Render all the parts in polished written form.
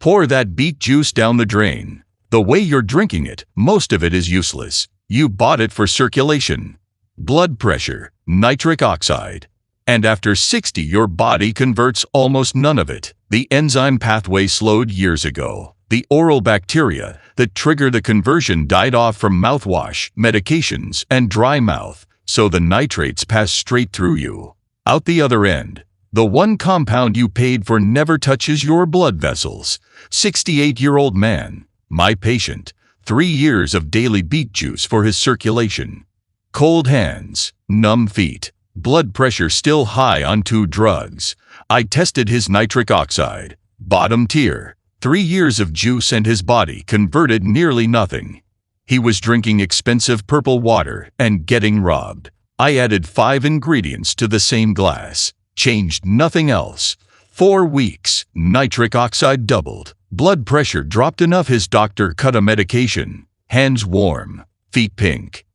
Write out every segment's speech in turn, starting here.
Pour that beet juice down the drain. The way you're drinking it, most of it is useless. You bought it for circulation, blood pressure, nitric oxide. And after 60, your body converts almost none of it. The enzyme pathway slowed years ago. The oral bacteria that trigger the conversion died off from mouthwash, medications, and dry mouth, so the nitrates pass straight through you. Out the other end. The one compound you paid for never touches your blood vessels. 68-year-old man, my patient, 3 years of daily beet juice for his circulation. Cold hands, numb feet, blood pressure still high on 2 drugs. I tested his nitric oxide, bottom tier. 3 years of juice and his body converted nearly nothing. He was drinking expensive purple water and getting robbed. I added 5 ingredients to the same glass. Changed nothing else. 4 weeks, nitric oxide doubled. Blood pressure dropped enough his doctor cut a medication. Hands warm, feet pink.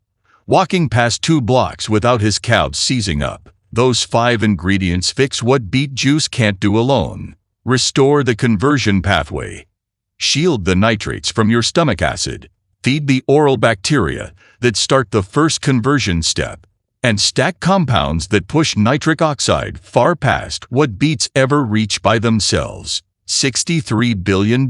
Walking past 2 blocks without his calves seizing up. Those 5 ingredients fix what beet juice can't do alone. Restore the conversion pathway. Shield the nitrates from your stomach acid. Feed the oral bacteria that start the first conversion step. And stack compounds that push nitric oxide far past what beets ever reach by themselves. $63 billion.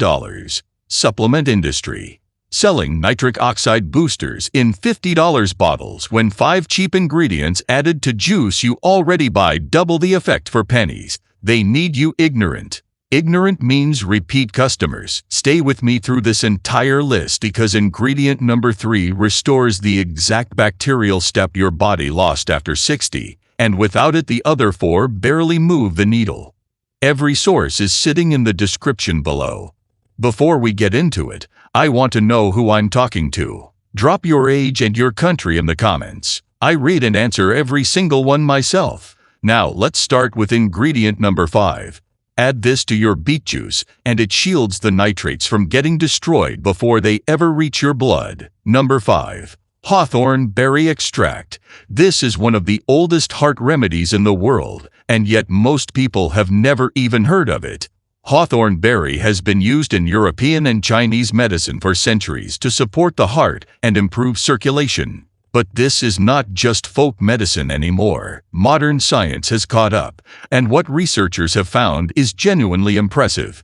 Supplement industry. Selling nitric oxide boosters in $50 bottles when 5 cheap ingredients added to juice you already buy double the effect for pennies. They need you ignorant. Ignorant means repeat customers. Stay with me through this entire list because ingredient number 3 restores the exact bacterial step your body lost after 60, and without it the other 4 barely move the needle. Every source is sitting in the description below. Before we get into it, I want to know who I'm talking to. Drop your age and your country in the comments. I read and answer every single one myself. Now let's start with ingredient number 5. Add this to your beet juice, and it shields the nitrates from getting destroyed before they ever reach your blood. Number 5. Hawthorn berry extract. This is one of the oldest heart remedies in the world, and yet most people have never even heard of it. Hawthorn berry has been used in European and Chinese medicine for centuries to support the heart and improve circulation. But this is not just folk medicine anymore. Modern science has caught up, and what researchers have found is genuinely impressive.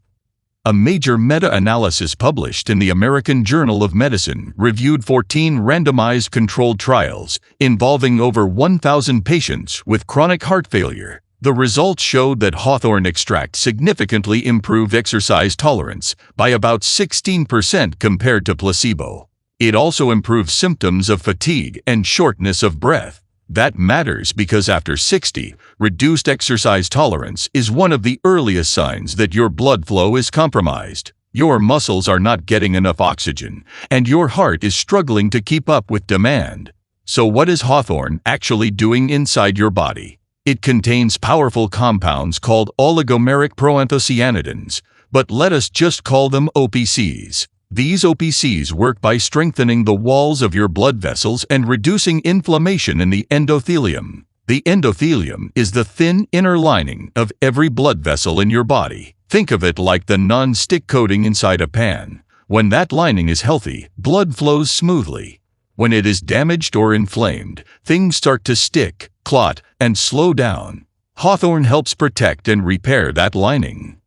A major meta-analysis published in the American Journal of Medicine reviewed 14 randomized controlled trials involving over 1,000 patients with chronic heart failure. The results showed that hawthorn extract significantly improved exercise tolerance by about 16% compared to placebo. It also improves symptoms of fatigue and shortness of breath. That matters because after 60, reduced exercise tolerance is one of the earliest signs that your blood flow is compromised. Your muscles are not getting enough oxygen, and your heart is struggling to keep up with demand. So what is hawthorn actually doing inside your body? It contains powerful compounds called oligomeric proanthocyanidins, but let us just call them OPCs. These OPCs work by strengthening the walls of your blood vessels and reducing inflammation in the endothelium. The endothelium is the thin inner lining of every blood vessel in your body. Think of it like the non-stick coating inside a pan. When that lining is healthy, blood flows smoothly. When it is damaged or inflamed, things start to stick, clot, and slow down. Hawthorn helps protect and repair that lining.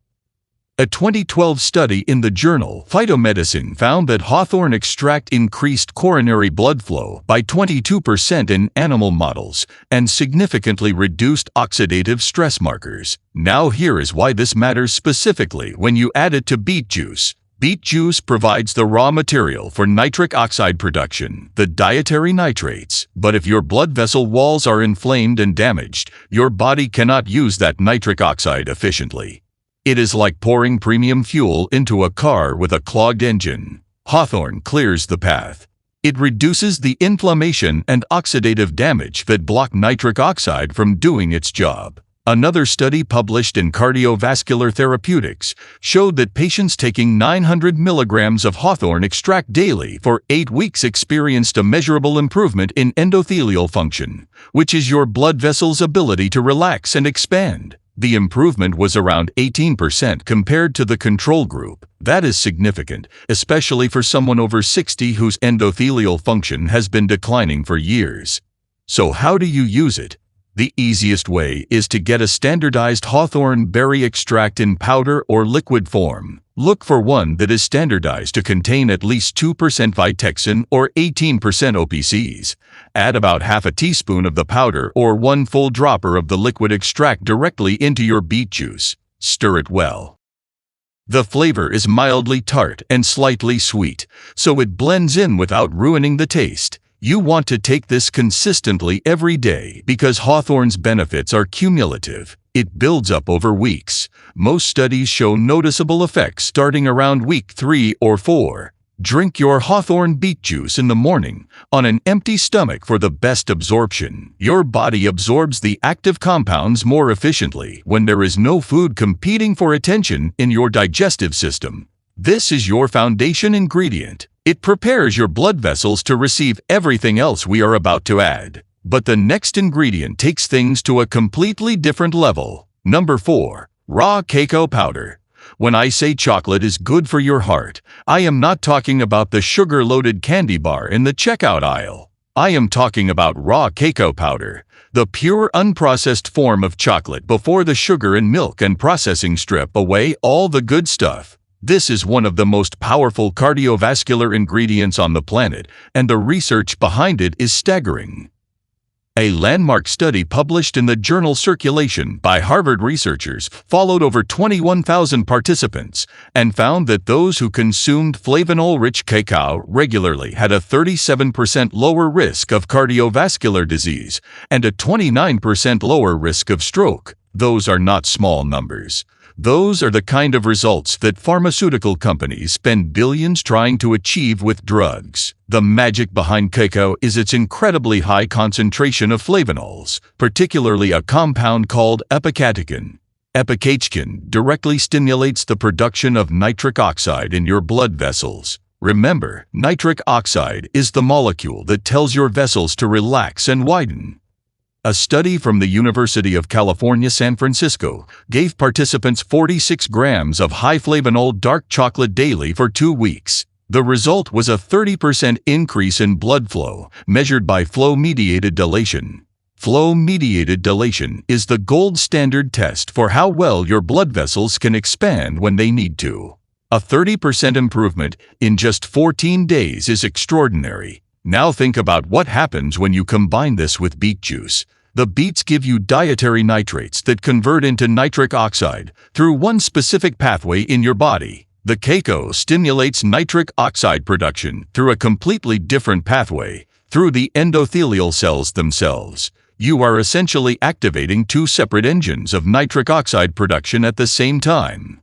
A 2012 study in the journal Phytomedicine found that hawthorn extract increased coronary blood flow by 22% in animal models and significantly reduced oxidative stress markers. Now here is why this matters specifically when you add it to beet juice. Beet juice provides the raw material for nitric oxide production, the dietary nitrates. But if your blood vessel walls are inflamed and damaged, your body cannot use that nitric oxide efficiently. It is like pouring premium fuel into a car with a clogged engine. Hawthorn clears the path. It reduces the inflammation and oxidative damage that block nitric oxide from doing its job. Another study published in Cardiovascular Therapeutics showed that patients taking 900 milligrams of hawthorn extract daily for 8 weeks experienced a measurable improvement in endothelial function, which is your blood vessel's ability to relax and expand. The improvement was around 18% compared to the control group. That is significant, especially for someone over 60 whose endothelial function has been declining for years. So how do you use it? The easiest way is to get a standardized hawthorn berry extract in powder or liquid form. Look for one that is standardized to contain at least 2% Vitexin or 18% OPCs. Add about half a teaspoon of the powder or 1 full dropper of the liquid extract directly into your beet juice. Stir it well. The flavor is mildly tart and slightly sweet, so it blends in without ruining the taste. You want to take this consistently every day because hawthorn's benefits are cumulative. It builds up over weeks. Most studies show noticeable effects starting around week 3 or 4. Drink your hawthorn beet juice in the morning on an empty stomach for the best absorption. Your body absorbs the active compounds more efficiently when there is no food competing for attention in your digestive system. This is your foundation ingredient. It prepares your blood vessels to receive everything else we are about to add. But the next ingredient takes things to a completely different level. Number 4. Raw cacao powder. When I say chocolate is good for your heart, I am not talking about the sugar-loaded candy bar in the checkout aisle. I am talking about raw cacao powder, the pure unprocessed form of chocolate before the sugar and milk and processing strip away all the good stuff. This is one of the most powerful cardiovascular ingredients on the planet, and the research behind it is staggering. A landmark study published in the journal Circulation by Harvard researchers followed over 21,000 participants and found that those who consumed flavanol-rich cacao regularly had a 37% lower risk of cardiovascular disease and a 29% lower risk of stroke. Those are not small numbers. Those are the kind of results that pharmaceutical companies spend billions trying to achieve with drugs. The magic behind cacao is its incredibly high concentration of flavanols, particularly a compound called epicatechin. Epicatechin directly stimulates the production of nitric oxide in your blood vessels. Remember, nitric oxide is the molecule that tells your vessels to relax and widen. A study from the University of California, San Francisco, gave participants 46 grams of high flavanol dark chocolate daily for 2 weeks. The result was a 30% increase in blood flow, measured by flow-mediated dilation. Flow-mediated dilation is the gold standard test for how well your blood vessels can expand when they need to. A 30% improvement in just 14 days is extraordinary. Now think about what happens when you combine this with beet juice. The beets give you dietary nitrates that convert into nitric oxide through one specific pathway in your body. The cacao stimulates nitric oxide production through a completely different pathway, through the endothelial cells themselves. You are essentially activating 2 separate engines of nitric oxide production at the same time.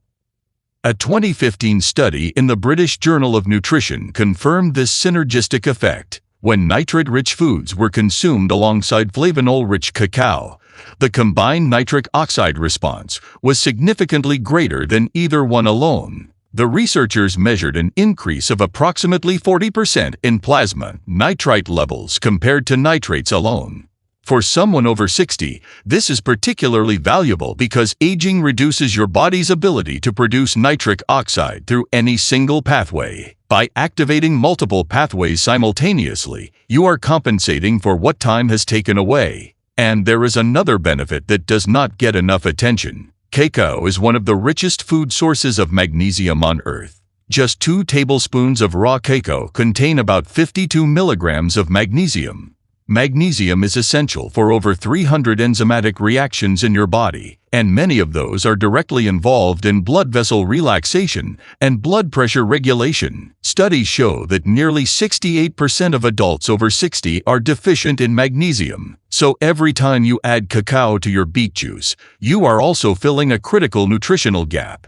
A 2015 study in the British Journal of Nutrition confirmed this synergistic effect. When nitrate-rich foods were consumed alongside flavanol-rich cacao, the combined nitric oxide response was significantly greater than either one alone. The researchers measured an increase of approximately 40% in plasma nitrite levels compared to nitrates alone. For someone over 60, this is particularly valuable because aging reduces your body's ability to produce nitric oxide through any single pathway. By activating multiple pathways simultaneously, you are compensating for what time has taken away. And there is another benefit that does not get enough attention. Cacao is one of the richest food sources of magnesium on Earth. Just 2 tablespoons of raw cacao contain about 52 milligrams of magnesium. Magnesium is essential for over 300 enzymatic reactions in your body, and many of those are directly involved in blood vessel relaxation and blood pressure regulation. Studies show that nearly 68% of adults over 60 are deficient in magnesium. So every time you add cacao to your beet juice, you are also filling a critical nutritional gap.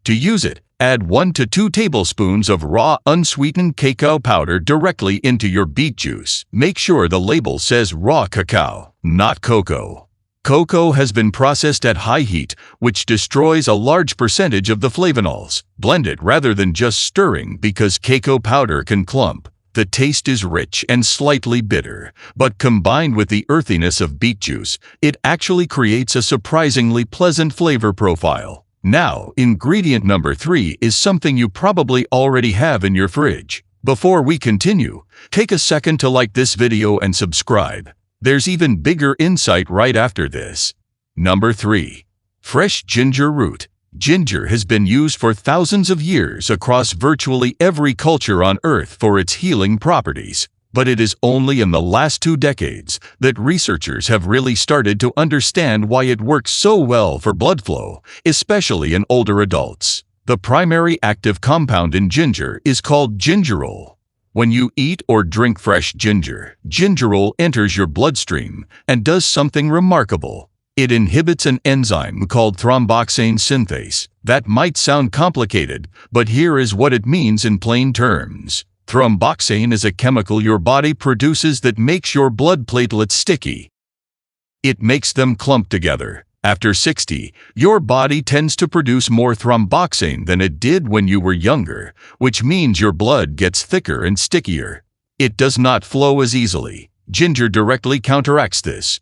To use it, add 1 to 2 tablespoons of raw, unsweetened cacao powder directly into your beet juice. Make sure the label says raw cacao, not cocoa. Cocoa has been processed at high heat, which destroys a large percentage of the flavanols. Blend it rather than just stirring because cacao powder can clump. The taste is rich and slightly bitter, but combined with the earthiness of beet juice, it actually creates a surprisingly pleasant flavor profile. Now, ingredient number 3 is something you probably already have in your fridge. Before we continue, take a second to like this video and subscribe. There's even bigger insight right after this. Number 3. Fresh ginger root. Ginger has been used for thousands of years across virtually every culture on Earth for its healing properties. But it is only in the last 2 decades that researchers have really started to understand why it works so well for blood flow, especially in older adults. The primary active compound in ginger is called gingerol. When you eat or drink fresh ginger, gingerol enters your bloodstream and does something remarkable. It inhibits an enzyme called thromboxane synthase. That might sound complicated, but here is what it means in plain terms. Thromboxane is a chemical your body produces that makes your blood platelets sticky. It makes them clump together. After 60, your body tends to produce more thromboxane than it did when you were younger, which means your blood gets thicker and stickier. It does not flow as easily. Ginger directly counteracts this.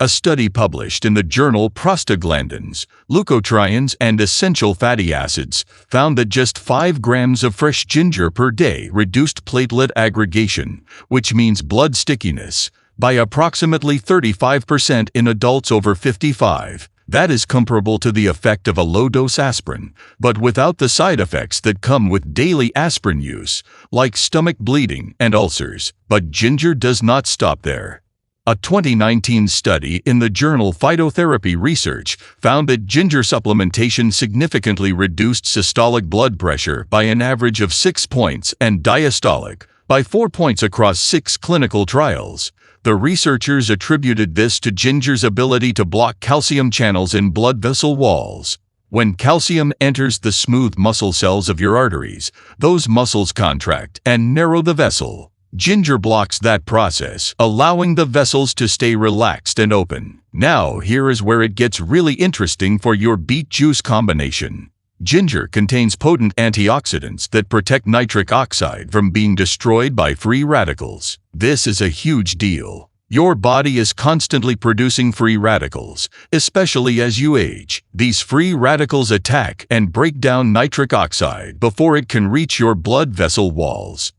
A study published in the journal Prostaglandins, Leukotrienes and Essential Fatty Acids found that just 5 grams of fresh ginger per day reduced platelet aggregation, which means blood stickiness, by approximately 35% in adults over 55. That is comparable to the effect of a low-dose aspirin, but without the side effects that come with daily aspirin use, like stomach bleeding and ulcers. But ginger does not stop there. A 2019 study in the journal Phytotherapy Research found that ginger supplementation significantly reduced systolic blood pressure by an average of 6 points and diastolic by 4 points across 6 clinical trials. The researchers attributed this to ginger's ability to block calcium channels in blood vessel walls. When calcium enters the smooth muscle cells of your arteries, those muscles contract and narrow the vessel. Ginger blocks that process, allowing the vessels to stay relaxed and open. Now, here is where it gets really interesting for your beet juice combination. Ginger contains potent antioxidants that protect nitric oxide from being destroyed by free radicals. This is a huge deal. Your body is constantly producing free radicals, especially as you age. These free radicals attack and break down nitric oxide before it can reach your blood vessel walls.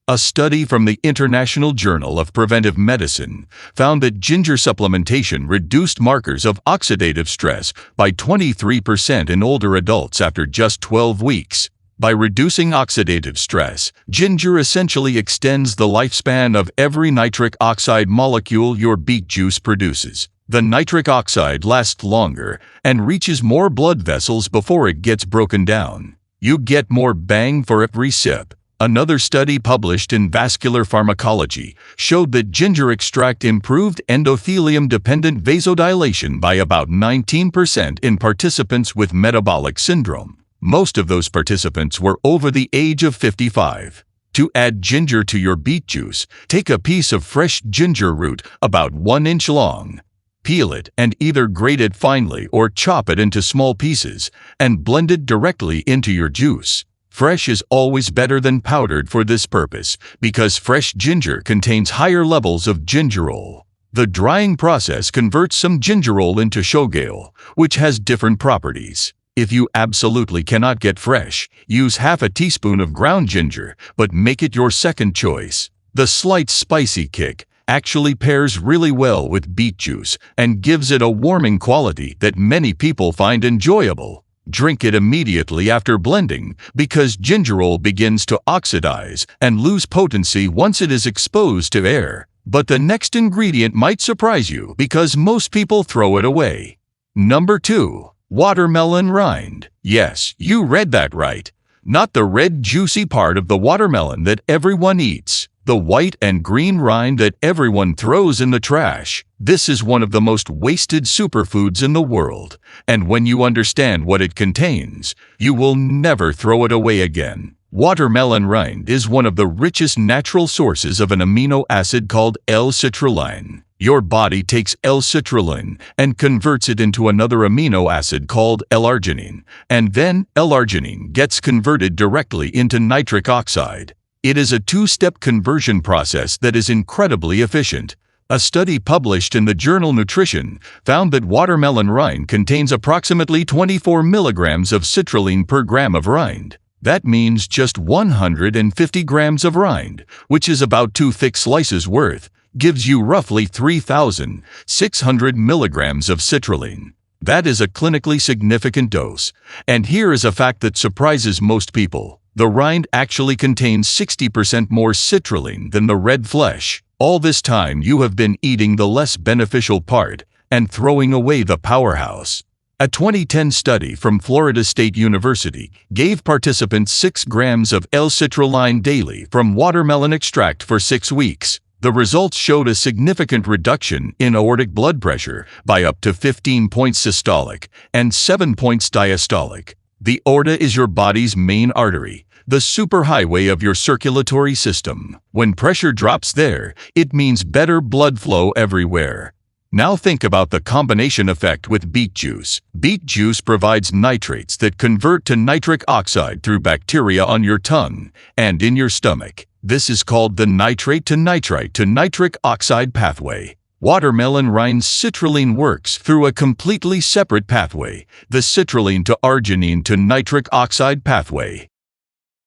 A study from the International Journal of Preventive Medicine found that ginger supplementation reduced markers of oxidative stress by 23% in older adults after just 12 weeks. By reducing oxidative stress, ginger essentially extends the lifespan of every nitric oxide molecule your beet juice produces. The nitric oxide lasts longer and reaches more blood vessels before it gets broken down. You get more bang for every sip. Another study published in Vascular Pharmacology showed that ginger extract improved endothelium-dependent vasodilation by about 19% in participants with metabolic syndrome. Most of those participants were over the age of 55. To add ginger to your beet juice, take a piece of fresh ginger root about 1 inch long. Peel it and either grate it finely or chop it into small pieces and blend it directly into your juice. Fresh is always better than powdered for this purpose because fresh ginger contains higher levels of gingerol. The drying process converts some gingerol into shogaol, which has different properties. If you absolutely cannot get fresh, use half a teaspoon of ground ginger, but make it your second choice. The slight spicy kick actually pairs really well with beet juice and gives it a warming quality that many people find enjoyable. Drink it immediately after blending because gingerol begins to oxidize and lose potency once it is exposed to air. But the next ingredient might surprise you because most people throw it away. Number 2. Watermelon rind. Yes, you read that right. Not the red juicy part of the watermelon that everyone eats. The white and green rind that everyone throws in the trash. This is one of the most wasted superfoods in the world, and when you understand what it contains, you will never throw it away again. Watermelon rind is one of the richest natural sources of an amino acid called L-citrulline. Your body takes L-citrulline and converts it into another amino acid called L-arginine, and then L-arginine gets converted directly into nitric oxide. It is a two-step conversion process that is incredibly efficient. A study published in the journal Nutrition found that watermelon rind contains approximately 24 milligrams of citrulline per gram of rind. That means just 150 grams of rind, which is about 2 thick slices worth, gives you roughly 3,600 milligrams of citrulline. That is a clinically significant dose. And here is a fact that surprises most people. The rind actually contains 60% more citrulline than the red flesh. All this time you have been eating the less beneficial part and throwing away the powerhouse. A 2010 study from Florida State University gave participants 6 grams of L-citrulline daily from watermelon extract for 6 weeks. The results showed a significant reduction in aortic blood pressure by up to 15 points systolic and 7 points diastolic. The aorta is your body's main artery, the superhighway of your circulatory system. When pressure drops there, it means better blood flow everywhere. Now think about the combination effect with beet juice. Beet juice provides nitrates that convert to nitric oxide through bacteria on your tongue and in your stomach. This is called the nitrate to nitrite to nitric oxide pathway. Watermelon rind's citrulline works through a completely separate pathway, the citrulline to arginine to nitric oxide pathway.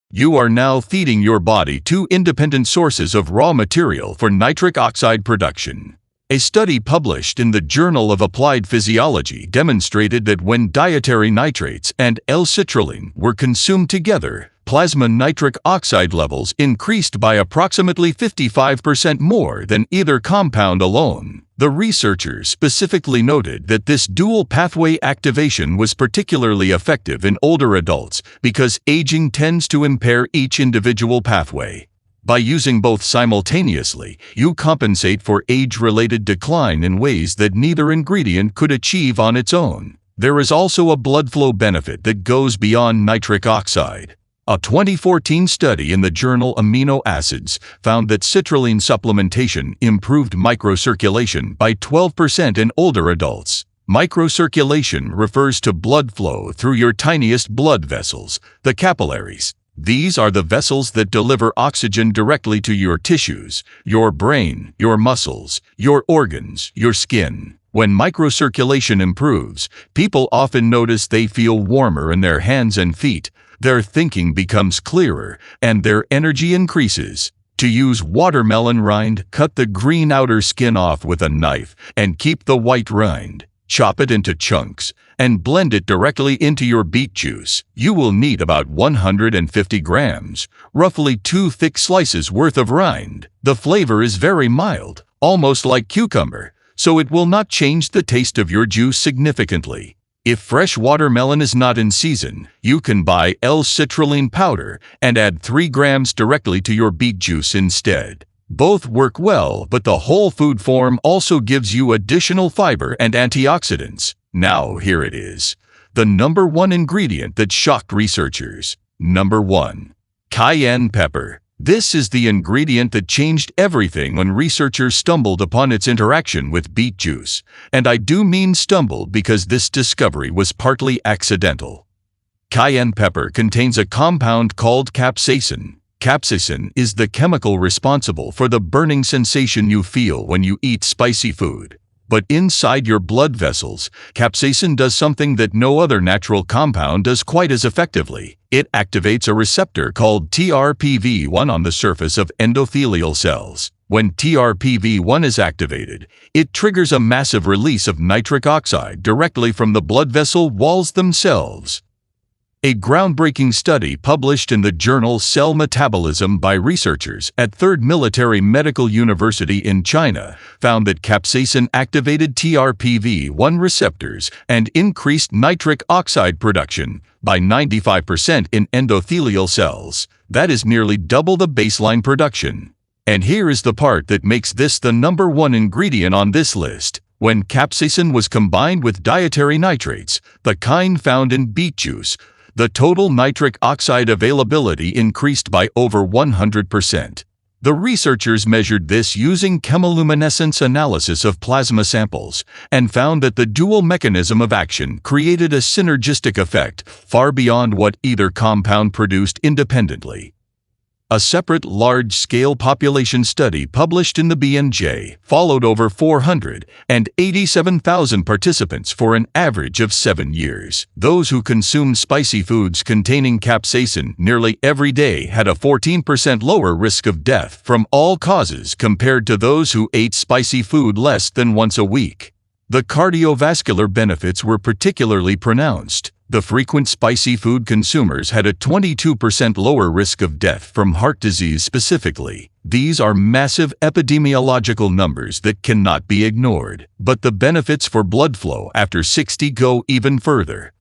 You are now feeding your body 2 independent sources of raw material for nitric oxide production. A study published in the Journal of Applied Physiology demonstrated that when dietary nitrates and L-citrulline were consumed together, plasma nitric oxide levels increased by approximately 55% more than either compound alone. The researchers specifically noted that this dual pathway activation was particularly effective in older adults because aging tends to impair each individual pathway. By using both simultaneously, you compensate for age-related decline in ways that neither ingredient could achieve on its own. There is also a blood flow benefit that goes beyond nitric oxide. A 2014 study in the journal Amino Acids found that citrulline supplementation improved microcirculation by 12% in older adults. Microcirculation refers to blood flow through your tiniest blood vessels, the capillaries. These are the vessels that deliver oxygen directly to your tissues, your brain, your muscles, your organs, your skin. When microcirculation improves, people often notice they feel warmer in their hands and feet, their thinking becomes clearer, and their energy increases. To use watermelon rind, cut the green outer skin off with a knife and keep the white rind. Chop it into chunks and blend it directly into your beet juice. You will need about 150 grams, roughly 2 thick slices worth of rind. The flavor is very mild, almost like cucumber, so it will not change the taste of your juice significantly. If fresh watermelon is not in season, you can buy L-citrulline powder and add 3 grams directly to your beet juice instead. Both work well, but the whole food form also gives you additional fiber and antioxidants. Now here it is. The number 1 ingredient that shocked researchers. Number 1. Cayenne pepper. This is the ingredient that changed everything when researchers stumbled upon its interaction with beet juice. And I do mean stumbled because this discovery was partly accidental. Cayenne pepper contains a compound called capsaicin. Capsaicin is the chemical responsible for the burning sensation you feel when you eat spicy food. But inside your blood vessels, capsaicin does something that no other natural compound does quite as effectively. It activates a receptor called TRPV1 on the surface of endothelial cells. When TRPV1 is activated, it triggers a massive release of nitric oxide directly from the blood vessel walls themselves. A groundbreaking study published in the journal Cell Metabolism by researchers at 3rd Military Medical University in China found that capsaicin activated TRPV1 receptors and increased nitric oxide production by 95% in endothelial cells. That is nearly double the baseline production. And here is the part that makes this the number 1 ingredient on this list. When capsaicin was combined with dietary nitrates, the kind found in beet juice, the total nitric oxide availability increased by over 100%. The researchers measured this using chemiluminescence analysis of plasma samples and found that the dual mechanism of action created a synergistic effect far beyond what either compound produced independently. A separate large-scale population study published in the BMJ followed over 487,000 participants for an average of 7 years. Those who consumed spicy foods containing capsaicin nearly every day had a 14% lower risk of death from all causes compared to those who ate spicy food less than once a week. The cardiovascular benefits were particularly pronounced. The frequent spicy food consumers had a 22% lower risk of death from heart disease specifically. These are massive epidemiological numbers that cannot be ignored. But the benefits for blood flow after 60 go even further.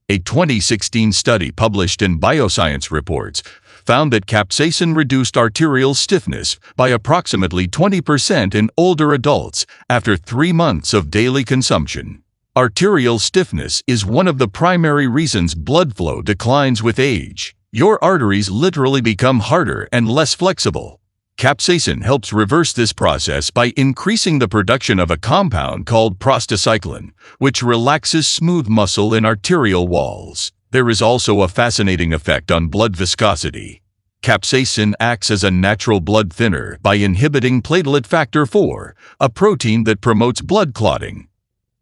A 2016 study published in Bioscience Reports found that capsaicin reduced arterial stiffness by approximately 20% in older adults after 3 months of daily consumption. Arterial stiffness is one of the primary reasons blood flow declines with age. Your arteries literally become harder and less flexible. Capsaicin helps reverse this process by increasing the production of a compound called prostacyclin, which relaxes smooth muscle in arterial walls. There is also a fascinating effect on blood viscosity. Capsaicin acts as a natural blood thinner by inhibiting platelet factor 4, a protein that promotes blood clotting.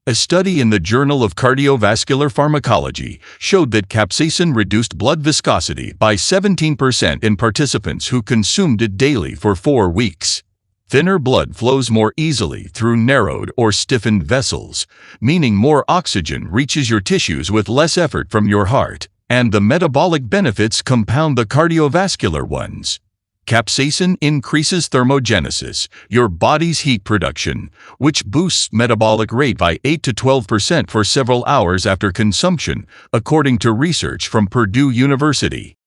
A study in the Journal of Cardiovascular Pharmacology showed that capsaicin reduced blood viscosity by 17% in participants who consumed it daily for 4 weeks. Thinner blood flows more easily through narrowed or stiffened vessels, meaning more oxygen reaches your tissues with less effort from your heart, and the metabolic benefits compound the cardiovascular ones. Capsaicin increases thermogenesis, your body's heat production, which boosts metabolic rate by 8 to 12% for several hours after consumption, according to research from Purdue University.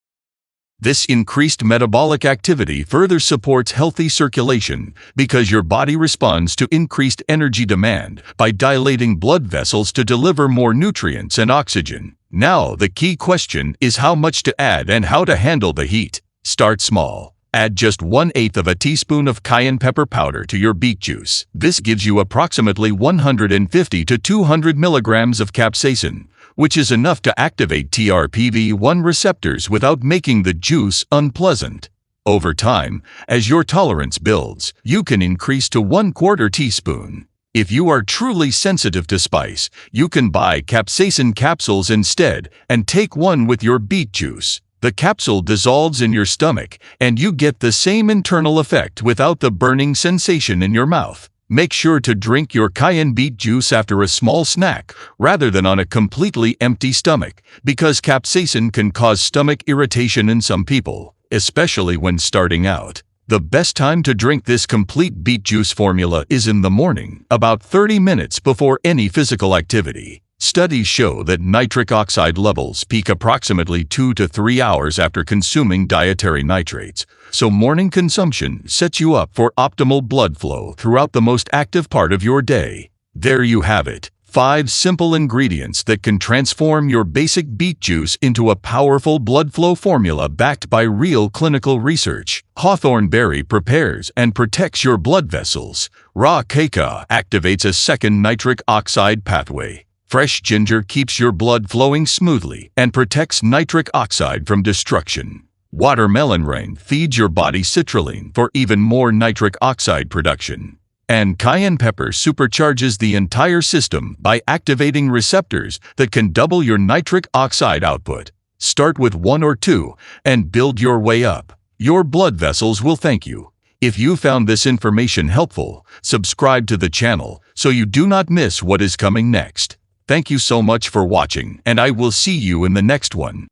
This increased metabolic activity further supports healthy circulation because your body responds to increased energy demand by dilating blood vessels to deliver more nutrients and oxygen. Now, the key question is how much to add and how to handle the heat. Start small. Add just 1/8 of a teaspoon of cayenne pepper powder to your beet juice. This gives you approximately 150 to 200 milligrams of capsaicin, which is enough to activate TRPV1 receptors without making the juice unpleasant. Over time, as your tolerance builds, you can increase to 1/4 teaspoon. If you are truly sensitive to spice, you can buy capsaicin capsules instead and take one with your beet juice. The capsule dissolves in your stomach, and you get the same internal effect without the burning sensation in your mouth. Make sure to drink your cayenne beet juice after a small snack, rather than on a completely empty stomach, because capsaicin can cause stomach irritation in some people, especially when starting out. The best time to drink this complete beet juice formula is in the morning, about 30 minutes before any physical activity. Studies show that nitric oxide levels peak approximately 2 to 3 hours after consuming dietary nitrates, so morning consumption sets you up for optimal blood flow throughout the most active part of your day. There you have it, 5 simple ingredients that can transform your basic beet juice into a powerful blood flow formula backed by real clinical research. Hawthorn berry prepares and protects your blood vessels. Raw kaka activates a second nitric oxide pathway. Fresh ginger keeps your blood flowing smoothly and protects nitric oxide from destruction. Watermelon rind feeds your body citrulline for even more nitric oxide production. And cayenne pepper supercharges the entire system by activating receptors that can double your nitric oxide output. Start with 1 or 2 and build your way up. Your blood vessels will thank you. If you found this information helpful, subscribe to the channel so you do not miss what is coming next. Thank you so much for watching, and I will see you in the next one.